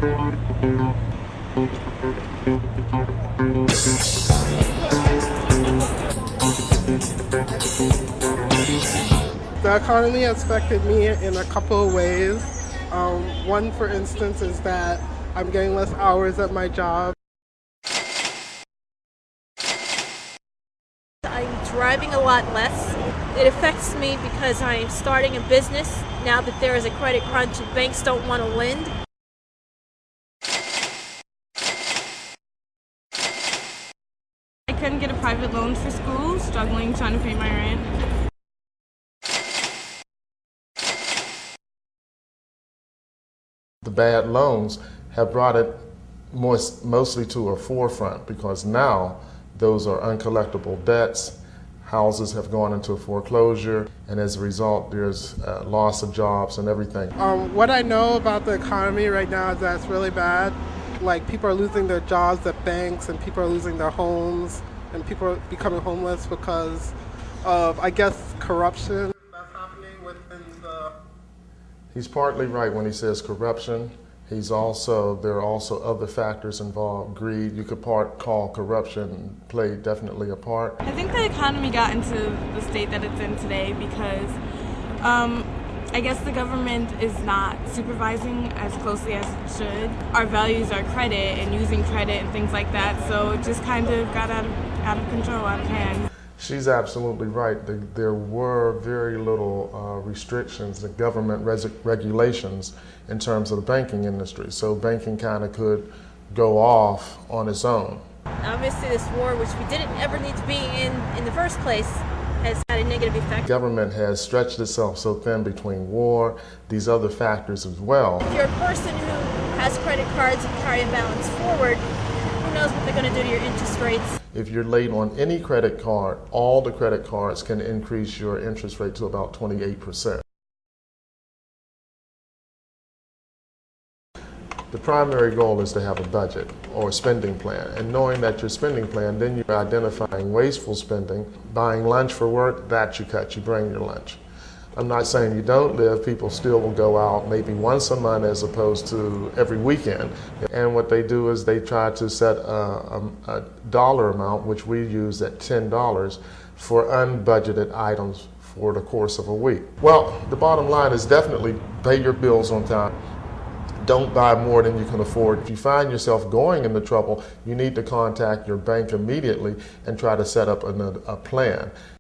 The economy has affected me in a couple of ways. One, for instance, is that I'm getting less hours at my job. I'm driving a lot less. It affects me because I'm starting a business now that there is a credit crunch and banks don't want to lend. I couldn't get a private loan for school, struggling trying to pay my rent. The bad loans have brought it mostly to a forefront because now those are uncollectible debts. Houses have gone into foreclosure, and as a result, there's loss of jobs and everything. What I know about the economy right now is that it's really bad. Like, people are losing their jobs at banks, and people are losing their homes, and people are becoming homeless because of, I guess, corruption that's happening within the... He's partly right when he says corruption. There are also other factors involved. Greed, you could call corruption, play definitely a part. I think the economy got into the state that it's in today because I guess the government is not supervising as closely as it should. Our values are credit and using credit and things like that, so it just kind of got out of control, out of hand. She's absolutely right. There were very little restrictions, the government regulations in terms of the banking industry. So banking kind of could go off on its own. Obviously this war, which we didn't ever need to be in the first place, has had a negative effect. Government has stretched itself so thin between war, these other factors as well. If you're a person who has credit cards and carry a balance forward, who knows what they're going to do to your interest rates. If you're late on any credit card, all the credit cards can increase your interest rate to about 28%. The primary goal is to have a budget or a spending plan. And knowing that your spending plan, then you're identifying wasteful spending. Buying lunch for work, that you cut, you bring your lunch. I'm not saying you don't live, people still will go out maybe once a month as opposed to every weekend. And what they do is they try to set a dollar amount, which we use at $10, for unbudgeted items for the course of a week. Well, the bottom line is definitely pay your bills on time. Don't buy more than you can afford. If you find yourself going into trouble, you need to contact your bank immediately and try to set up a plan.